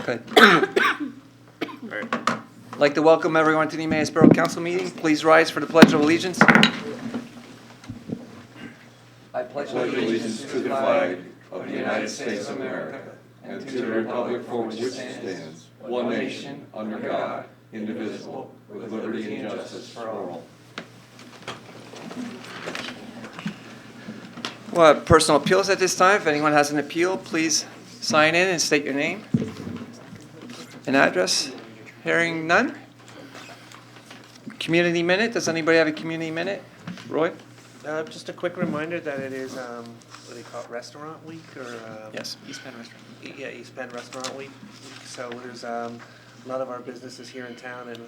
Good. All right. I'd like to welcome everyone to the Emmaus Borough Council meeting. Please rise for the Pledge of Allegiance. I pledge allegiance to the flag of the United States of America and to the republic for which it stands, one nation, under God, indivisible, with liberty and justice for all. We'll have personal appeals at this time. If anyone has an appeal, please sign in and state your name and address. Hearing none. Community minute. Does anybody have a community minute? Roy? Just a quick reminder that it is, what do they call it, Restaurant Week, or? Yes, East Penn Restaurant. Yeah, East Penn Restaurant Week. So there's a lot of our businesses here in town and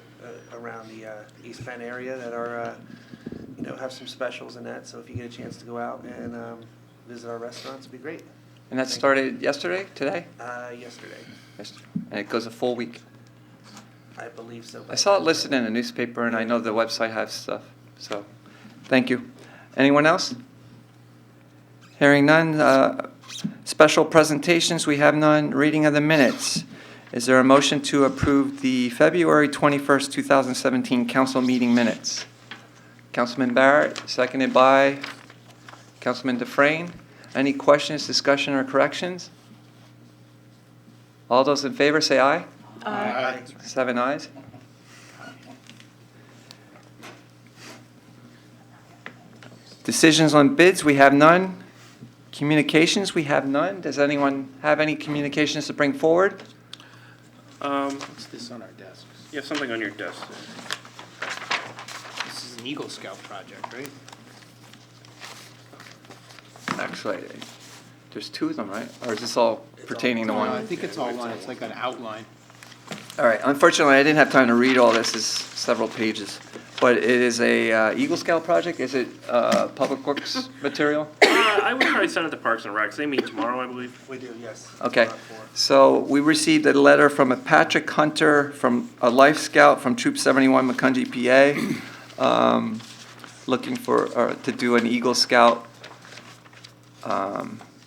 around the East Penn area that are, have some specials and that. So if you get a chance to go out and visit our restaurants, it'd be great. And that started yesterday, today? Yesterday. Yesterday. And it goes a full week. I believe so. I saw it listed in the newspaper, and I know the website has stuff. So, thank you. Anyone else? Hearing none. Special presentations, we have none. Reading of the minutes. Is there a motion to approve the February 21st, 2017 council meeting minutes? Councilman Barrett, seconded by Councilman Dufresne. Any questions, discussion, or corrections? All those in favor say aye. Aye. 7 ayes. Decisions on bids, we have none. Communications, we have none. Does anyone have any communications to bring forward? What's this on our desks? You have something on your desk. This is an Eagle Scout project, right? Actually, there's 2 of them, right? Or is this all pertaining to I one? think it's all one. It's like an outline. All right, unfortunately, I didn't have time to read all this. It's several pages. But it is a Eagle Scout project? Is it Public Works material? I would probably send it to Parks and Recs. They meet tomorrow, I believe. We do, yes. Okay, so we received a letter from a Patrick Hunter, from a Life Scout from Troop 71, Macungie, PA, looking for, to do an Eagle Scout.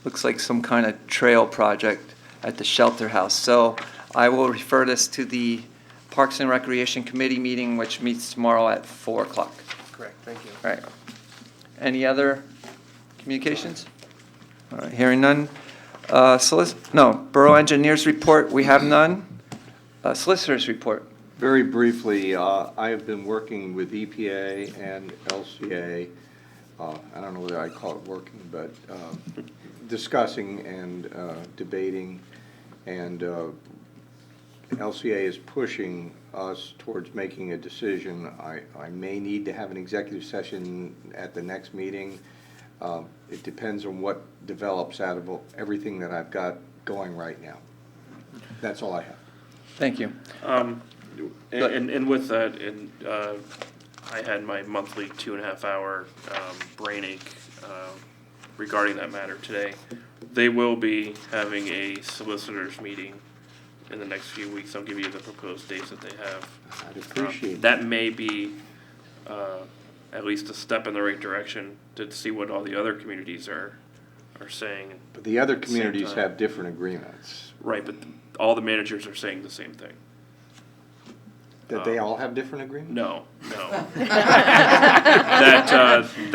Looks like some kind of trail project at the shelter house. So I will refer this to the Parks and Recreation Committee meeting, which meets tomorrow at 4 o'clock. Correct, thank you. All right. Any communications? All right, hearing none. Borough Engineers report, we have none. Solicitors report. Very briefly, I have been working with EPA and LCA. I don't know whether I call it working, but discussing and debating, and LCA is pushing us towards making a decision. I may need to have an executive session at the next meeting. It depends on what develops out of everything that I've got going right now. That's all I have. Thank you. And with that, I had my monthly 2.5-hour brain ache regarding that matter today. They will be having a solicitors meeting in the next few weeks. I'll give you the proposed dates that they have. I'd appreciate that. May be at least a step in the right direction to see what all the other communities are saying. But the other communities have different agreements. Right, but all the managers are saying the same thing. That they all have different agreements? No.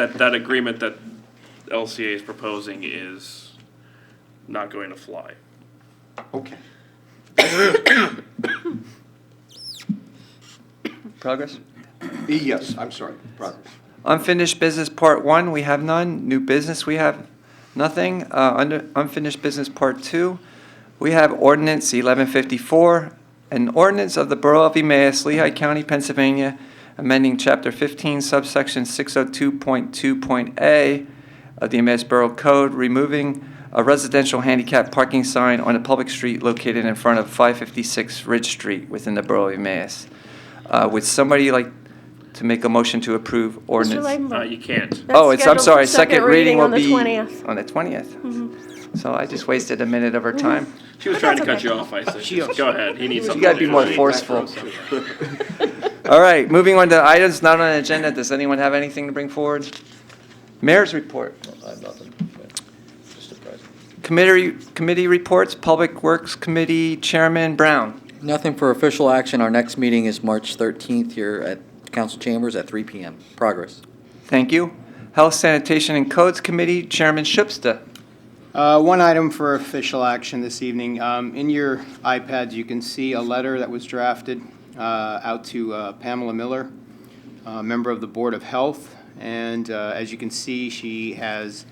That agreement that LCA is proposing is not going to fly. Okay. Progress? Yes, I'm sorry. Progress. Unfinished business part 1, we have none. New business, we have nothing. Under unfinished business part 2, we have ordinance 1154, an ordinance of the Borough of Emmaus, Lehigh County, Pennsylvania, amending Chapter 15, subsection 602.2.a of the Emmaus Borough Code, removing a residential handicap parking sign on a public street located in front of 556 Ridge Street within the Borough of Emmaus. Would somebody like to make a motion to approve ordinance? Mr. Leibenberg. You can't. That's I'm sorry, scheduled for second reading will on the be 20th. on the 20th. So I just wasted a minute of her time. She was trying to cut you off, I said. Just go ahead. He needs something. You gotta be more forceful. All right, moving on to items not on the agenda. Does anyone have anything to bring forward? Mayor's report. I have nothing. Just a present. Committee reports, Public Works Committee Chairman Brown. Nothing for official action. Our next meeting is March 13th here at Council Chambers at 3 p.m. Progress. Thank you. Health, Sanitation, and Codes Committee Chairman Schubsta. One item for official action this evening. In your iPads, you can see a letter that was drafted out to Pamela Miller, a member of the Board of Health. And as you can see, she has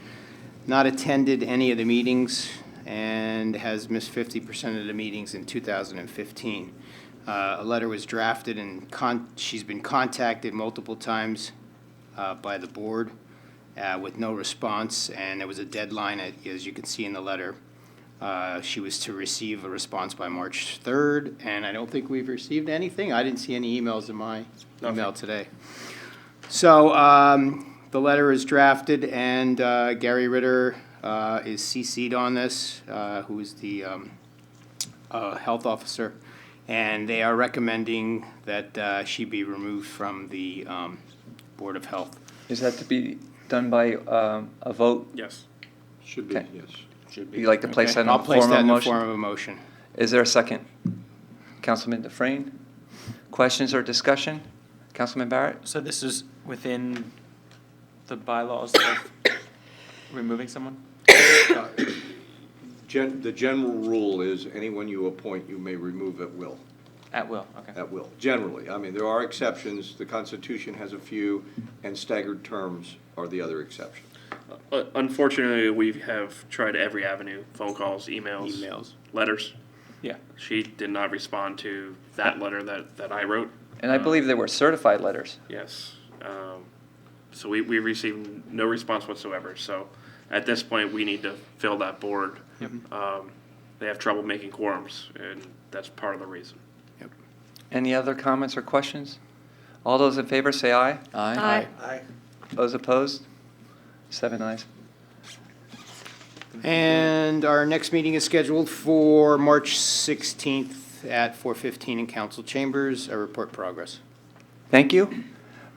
not attended any of the meetings and has missed 50% of the meetings in 2015. A letter was drafted and she's been contacted multiple times by the board with no response, and there was a deadline, as you can see in the letter. She was to receive a response by March 3rd, and I don't think we've received anything. I didn't see any emails in my email today. So the letter is drafted, and Gary Ritter is CC'd on this, who is the health officer, and they are recommending that she be removed from the Board of Health. Is that to be done by a vote? Yes. Should be, Okay. yes. Should You like to place that in I'll the place form that of in the motion? form of a motion. Is there a second? Councilman Dufresne? Questions or discussion? Councilman Barrett? So this is within the bylaws of removing someone? The general rule is anyone you appoint, you may remove at will. At will, okay. At will, generally. I mean, there are exceptions. The Constitution has a few, and staggered terms are the other exception. Unfortunately, we have tried every avenue, phone calls, Emails. letters. Yeah. She did not respond to that letter that I wrote. And I believe they were certified letters. Yes. So we received no response whatsoever. So at this point, we need to fill that board. Yep. They have trouble making quorums, and that's part of the reason. Any other comments or questions? All those in favor say aye. Aye. Aye. Those opposed? 7 ayes. And our next meeting is scheduled for March 16th at 4:15 in Council Chambers. I report progress. Thank you.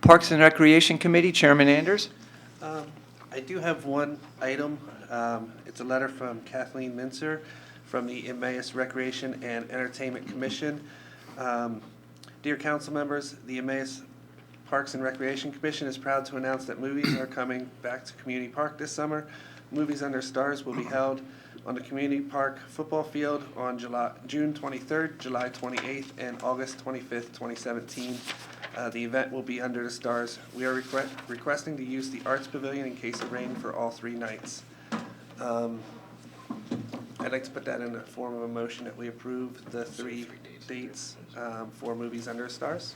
Parks and Recreation Committee Chairman Anders. I do have one item. It's a letter from Kathleen Mincer from the Emmaus Recreation and Entertainment Commission. Dear council members, the Emmaus Parks and Recreation Commission is proud to announce that movies are coming back to Community Park this summer. Movies Under Stars will be held on the Community Park football field on June 23rd, July 28th, and August 25th, 2017. The event will be under the stars. We are requesting to use the Arts Pavilion in case of rain for all 3 nights. I'd like to put that in the form of a motion that we approve the 3 dates for Movies Under Stars.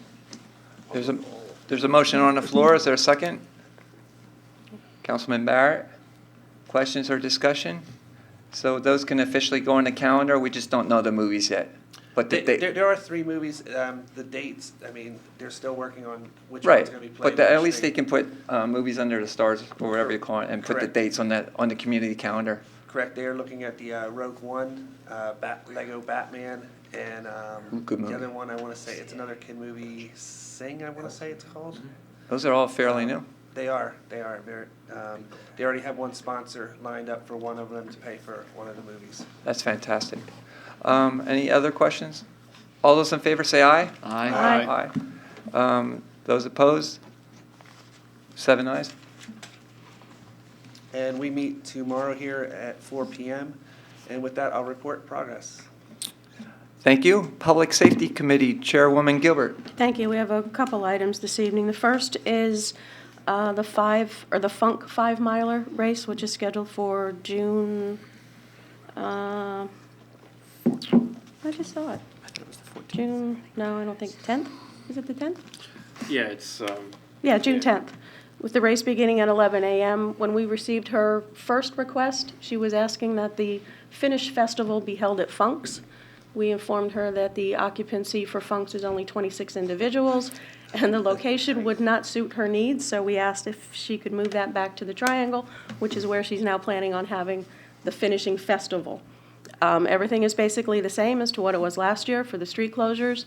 There's a motion on the floor. Is there a second? Councilman Barrett? Questions or discussion? So those can officially go on the calendar. We just don't know the movies yet. But There are 3 movies. The dates, I mean, they're still working on which right. one's going to be played. But at which least they date. can put Movies Under the Stars or whatever you call it, and put the Correct. dates on the community calendar. Correct. They are looking at the Rogue One, Lego Batman, and Good the movie. other one I want to say it's another kid movie. Sing, I want to say it's called. Those are all fairly new. They are. They're, they already have one sponsor lined up for one of them to pay for one of the movies. That's fantastic. Any other questions? All those in favor say aye. Aye. Aye. Those opposed? 7 ayes. And we meet tomorrow here at 4 p.m. And with that, I'll report progress. Thank you. Public Safety Committee Chairwoman Gilbert. Thank you. We have a couple items this evening. The first is the Funk 5-miler race, which is scheduled for June, I just saw it. I thought it was the 14th. June, no, I don't think, 10th? Is it the 10th? Yeah, it's Yeah, June 10th, with the race beginning at 11 a.m. When we received her first request, she was asking that the finish festival be held at Funk's. We informed her that the occupancy for Funk's is only 26 individuals, and the location would not suit her needs, so we asked if she could move that back to the Triangle, which is where she's now planning on having the finishing festival. Everything is basically the same as to what it was last year for the street closures.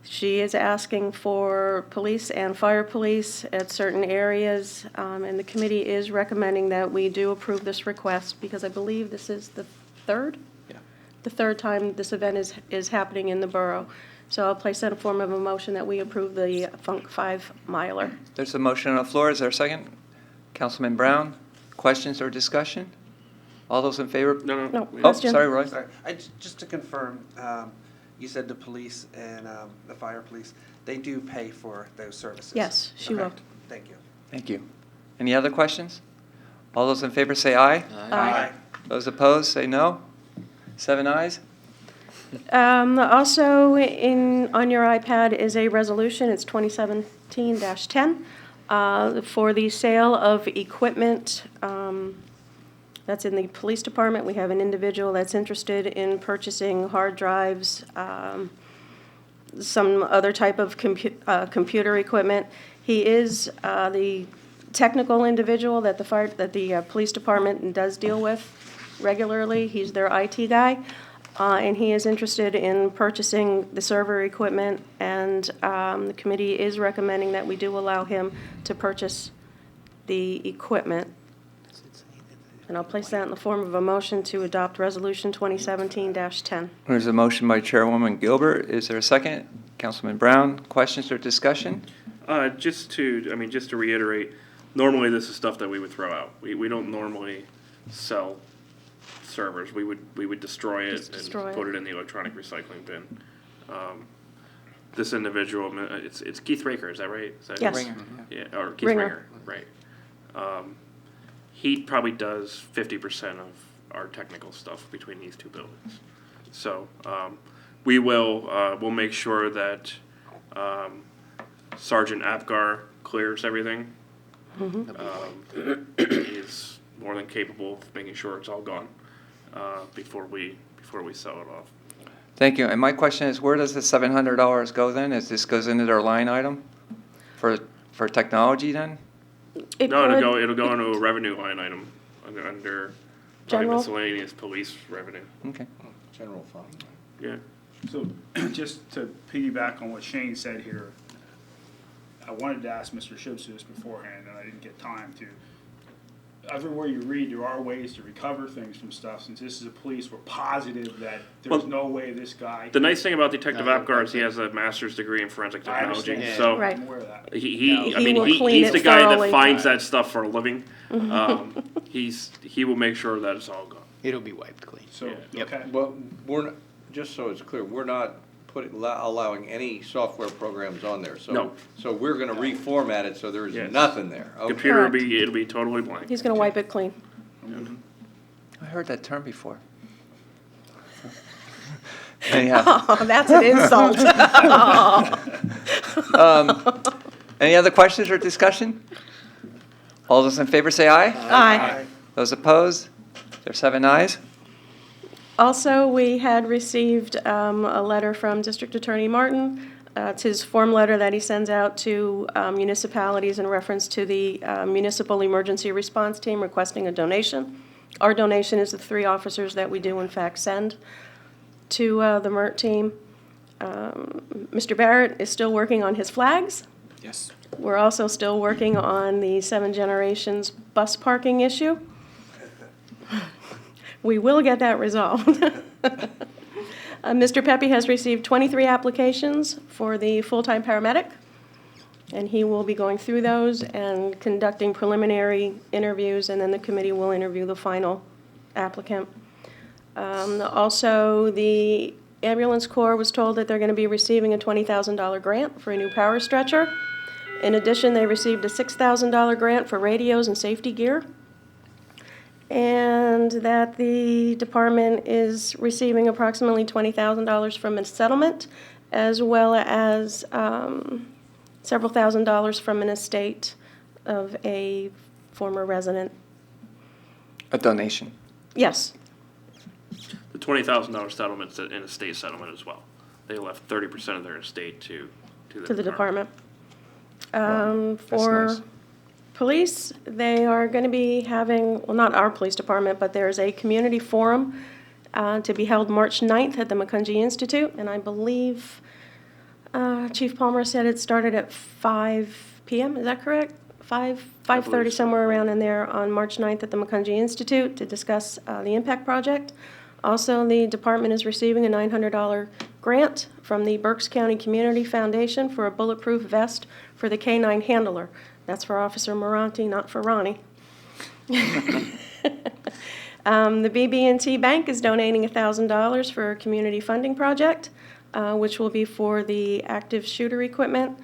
She is asking for police and fire police at certain areas, and the committee is recommending that we do approve this request because I believe this is the third? Yeah. The third time this event is happening in the borough. So I'll place that in form of a motion that we approve the Funk 5 miler. There's a motion on the floor. Is there a second? Councilman Brown, questions or discussion? All those in favor? No. No. Oh, Question? sorry, Roy. Sorry, just to confirm, you said the police and the fire police, they do pay for those services? Yes, she Okay, will. Thank you. Thank you. Any other questions? All those in favor say aye. Aye. Those opposed, say no. 7 ayes. Also, on your iPad is a resolution, it's 2017-10, for the sale of equipment. That's in the police department. We have an individual that's interested in purchasing hard drives, some other type of computer equipment. He is the technical individual that the police department does deal with regularly. He's their IT guy. And he is interested in purchasing the server equipment, and the committee is recommending that we do allow him to purchase the equipment. And I'll place that in the form of a motion to adopt Resolution 2017-10. There's a motion by Chairwoman Gilbert. Is there a second? Councilman Brown, questions or discussion? Just to reiterate, normally this is stuff that we would throw out. We don't normally sell servers. We would destroy it Just destroy and it. put it in the electronic recycling bin. This individual, it's Keith Raker, is that right? Is that Yes. Ringer, Yeah, or Keith Ringer. Ringer, right. He probably does 50% of our technical stuff between these two buildings. So we'll make sure that Sergeant Apgar clears everything. He's more than capable of making sure it's all gone before we sell it off. Thank you. And my question is, where does the $700 go then? Is this goes into their line item for technology then? It'll go into a revenue line item under probably General? miscellaneous police revenue. Okay. General fund. Yeah. So, just to piggyback on what Shane said here, I wanted to ask Mr. Shibs this beforehand, and I didn't get time to. Everywhere you read, there are ways to recover things from stuff. Since this is a police, we're positive that there's Well, no way this guy. The nice thing about Detective Apgar is he has a master's degree in forensic I technology. understand. So Right. I'm aware of that. he will clean he's it the guy thoroughly. that finds that stuff for a living. He will make sure that it's all gone. It'll be wiped clean. So, Yeah. okay. Well, we're not, just so it's clear, we're not allowing any software programs on there, so. No. So we're gonna reformat it, so there's Yes. nothing there. Okay. Computer will Correct. it'll be totally blank. He's going to wipe it clean. I heard that term before. Anyhow, Oh, that's an insult. any other questions or discussion? All those in favor say aye. Aye. Those opposed? There's 7 ayes. Also, we had received a letter from District Attorney Martin. It's his form letter that he sends out to municipalities in reference to the Municipal Emergency Response Team requesting a donation. Our donation is the 3 officers that we do in fact send to the MERT team. Mr. Barrett is still working on his flags. Yes. We're also still working on the 7 Generations bus parking issue. We will get that resolved. Mr. Pepe has received 23 applications for the full-time paramedic, and he will be going through those and conducting preliminary interviews, and then the committee will interview the final applicant. Also, the ambulance corps was told that they're going to be receiving a $20,000 grant for a new power stretcher. In addition, they received a $6,000 grant for radios and safety gear. And that the department is receiving approximately $20,000 from a settlement, as well as several $1,000s from an estate of a former resident. A donation. Yes, The $20,000 settlement's an estate settlement as well. They left 30% of their estate to to the department. That's For nice. police, they are going to be having, well, not our police department, but there's a community forum to be held March 9th at the McCungy Institute, and I believe Chief Palmer said it started at 5 PM, is that correct? 5:30, so. somewhere around in there, on March 9th at the McCungy Institute to discuss the impact project. Also, the department is receiving a $900 grant from the Berks County Community Foundation for a bulletproof vest for the K-9 handler. That's for Officer Moranti, not for Ronnie. The BB&T Bank is donating $1,000 for a community funding project, which will be for the active shooter equipment,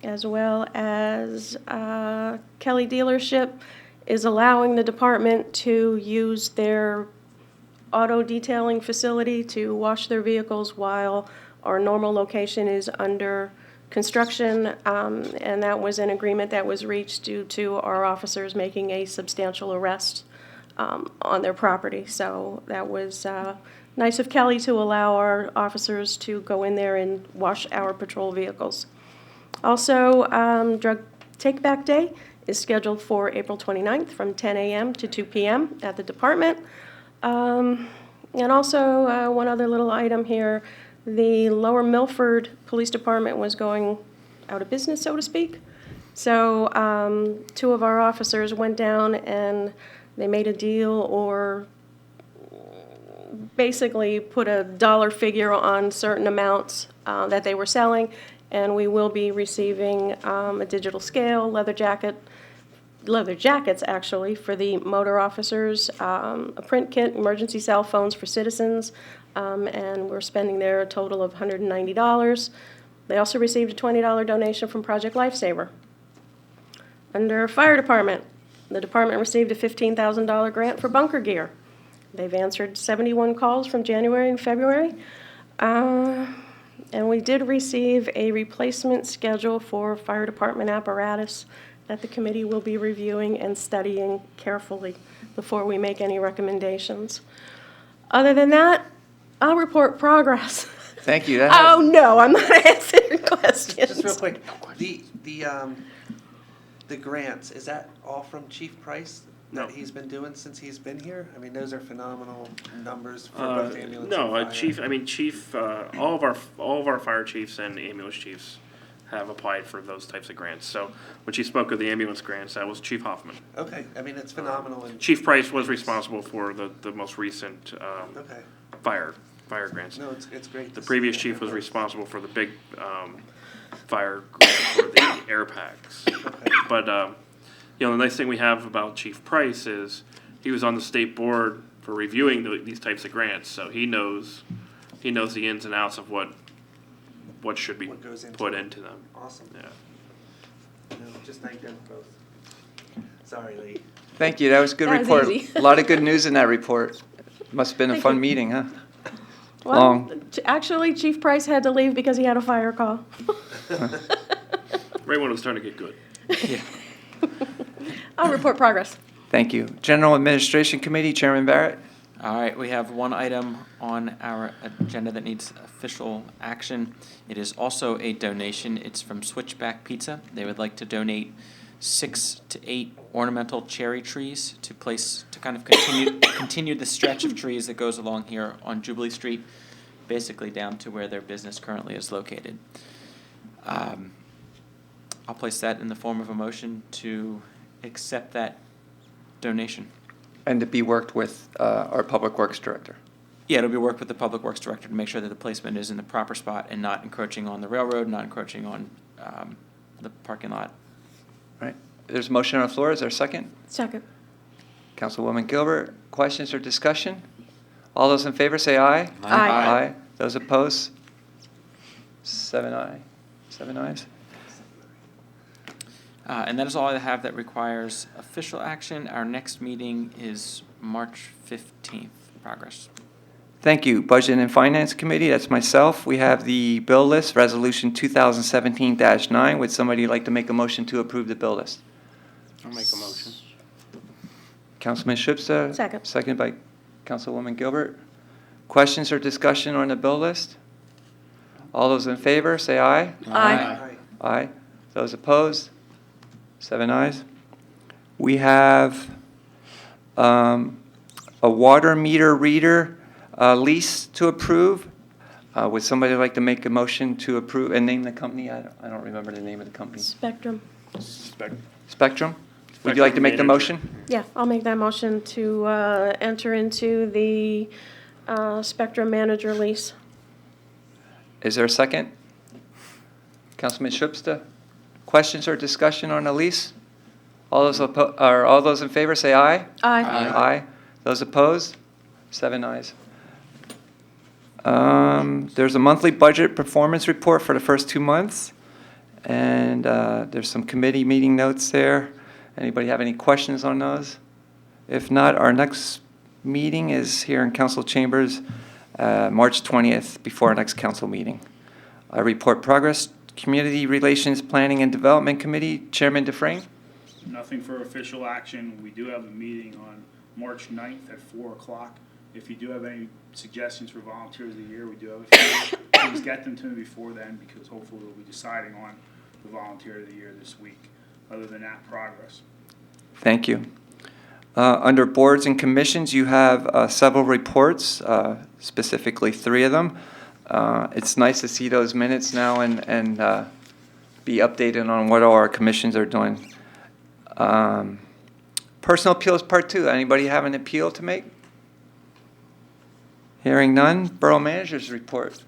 as well as Kelly Dealership is allowing the department to use their auto detailing facility to wash their vehicles while our normal location is under construction, and that was an agreement that was reached due to our officers making a substantial arrest on their property. So that was nice of Kelly to allow our officers to go in there and wash our patrol vehicles. Also, Drug Take-Back Day is scheduled for April 29th from 10 a.m. to 2 p.m. at the department. And also, one other little item here, the Lower Milford Police Department was going out of business, so to speak. So 2 of our officers went down and they made a deal, or basically put a dollar figure on certain amounts that they were selling, and we will be receiving a digital scale, leather jackets actually, for the motor officers, a print kit, emergency cell phones for citizens, and we're spending there a total of $190. They also received a $20 donation from Project Lifesaver. Under Fire Department, the department received a $15,000 grant for bunker gear. They've answered 71 calls from January and February. And we did receive a replacement schedule for fire department apparatus that the committee will be reviewing and studying carefully before we make any recommendations. Other than that, I'll report progress. Thank you. That Oh, no, I'm not answering questions. Just real quick, the grants, is that all from Chief Price No. that he's been doing since he's been here? I mean, those are phenomenal numbers for both ambulance No, and fire. Chief, all of our fire chiefs and ambulance chiefs have applied for those types of grants. So when she spoke of the ambulance grants, that was Chief Hoffman. Okay, I mean, it's phenomenal. And Chief Price was responsible for the most recent okay, fire grants. no, it's great. The to previous see. chief was responsible for the big fire grant for the air packs. Okay. But the nice thing we have about Chief Price is he was on the state board for reviewing these types of grants, so he knows the ins and outs of what should be What goes into put it. into them. Awesome. Yeah. No, just thank them both. Sorry, Lee. Thank you. That was a good That was report. easy. A lot of good news in that report. Must have been a Thank fun you. meeting, huh? Well, Long. actually, Chief Price had to leave because he had a fire call. Right when it was starting to get good. I'll report progress. Thank you. General Administration Committee, Chairman Barrett. All right, we have one item on our agenda that needs official action. It is also a donation. It's from Switchback Pizza. They would like to donate 6 to 8 ornamental cherry trees to kind of continue the stretch of trees that goes along here on Jubilee Street, basically down to where their business currently is located. I'll place that in the form of a motion to accept that donation. And to be worked with our Public Works Director. Yeah, it'll be worked with the Public Works Director to make sure that the placement is in the proper spot and not encroaching on the railroad, not encroaching on the parking lot. Right. There's a motion on the floor. Is there a second? Second. Councilwoman Gilbert, questions or discussion? All those in favor say aye. Aye. Aye. Those opposed? 7 ayes. And that is all I have that requires official action. Our next meeting is March 15th. Progress. Thank you. Budget and Finance Committee, that's myself. We have the bill list, Resolution 2017-9. Would somebody like to make a motion to approve the bill list? I'll make a motion. Councilman Shipsa? Second. Second by Councilwoman Gilbert. Questions or discussion on the bill list? All those in favor, say aye. Aye. Aye. Aye. Those opposed? 7 ayes. We have a water meter reader lease to approve. Would somebody like to make a motion to approve and name the company? I don't remember the name of the company. Spectrum. Spectrum? Would you like to make the Manager. motion? Yeah, I'll make that motion to enter into the Spectrum manager lease. Is there a second? Councilman Schubsta? Questions or discussion on the lease? All those in favor, say aye. Aye. Aye. Those opposed? 7 ayes. There's a monthly budget performance report for the first 2 months, and there's some committee meeting notes there. Anybody have any questions on those? If not, our next meeting is here in council chambers, March 20th, before our next council meeting. Report progress, Community Relations Planning and Development Committee, Chairman Dufresne. Nothing for official action. We do have a meeting on March 9th at 4 o'clock. If you do have any suggestions for volunteers of the year, we do have a few. Please get them to me before then, because hopefully we'll be deciding on the volunteer of the year this week. Other than that, progress. Thank you. Under boards and commissions, you have several reports, specifically 3 of them. It's nice to see those minutes now and be updated on what all our commissions are doing. Personal appeals part 2. Anybody have an appeal to make? Hearing none. Borough Manager's report.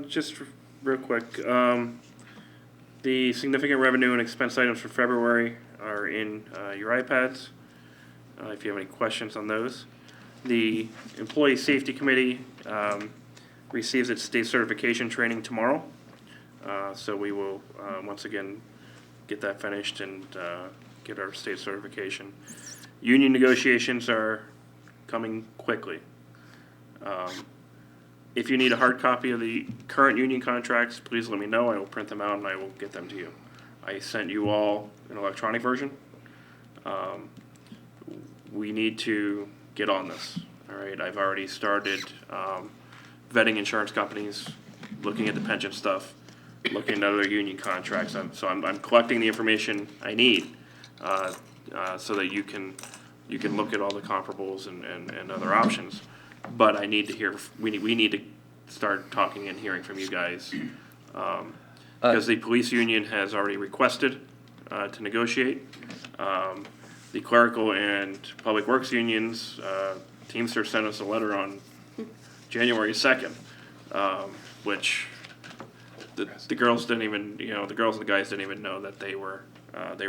Just real quick, the significant revenue and expense items for February are in your iPads, if you have any questions on those. The Employee Safety Committee receives its state certification training tomorrow, so we will once again get that finished and get our state certification. Union negotiations are coming quickly. If you need a hard copy of the current union contracts, please let me know. I will print them out and I will get them to you. I sent you all an electronic version. We need to get on this. All right, I've already started vetting insurance companies, looking at the pension stuff, looking at other union contracts. I'm collecting the information I need so that you can look at all the comparables and other options. But I need to hear. We need to start talking and hearing from you guys, because the police union has already requested to negotiate. The clerical and public works unions, Teamsters sent us a letter on January 2nd, which the girls didn't even, the girls and the guys didn't even know that they were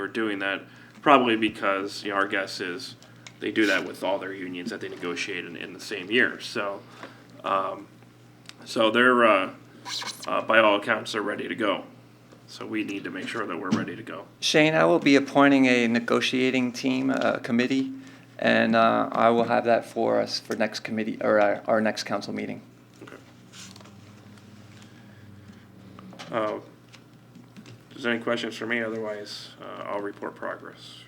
doing that. Probably because our guess is they do that with all their unions that they negotiate in the same year. So, they're by all accounts they're ready to go. So we need to make sure that we're ready to go. Shane, I will be appointing a negotiating team, committee, and I will have that for us for next committee, or our next council meeting. Okay. If there's any questions for me, otherwise I'll report progress.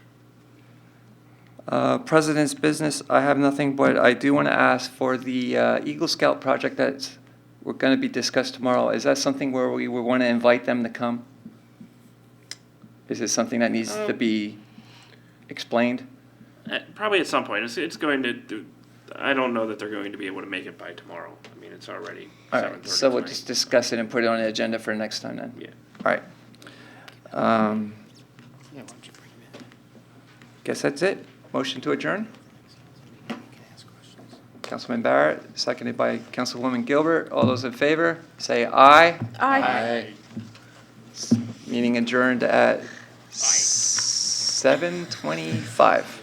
President's business, I have nothing, but I do want to ask for the Eagle Scout project that we're going to be discussed tomorrow. Is that something where we would want to invite them to come? Is it something that needs to be explained? Probably at some point. It's going to. I don't know that they're going to be able to make it by tomorrow. I mean, it's already 7:30. All right, so we'll tonight. just discuss it and put it on the agenda for next time then. Yeah. All right. Guess that's it. Motion to adjourn. Councilman Barrett, seconded by Councilwoman Gilbert. All those in favor, say aye. Aye. Meeting adjourned at 7:25.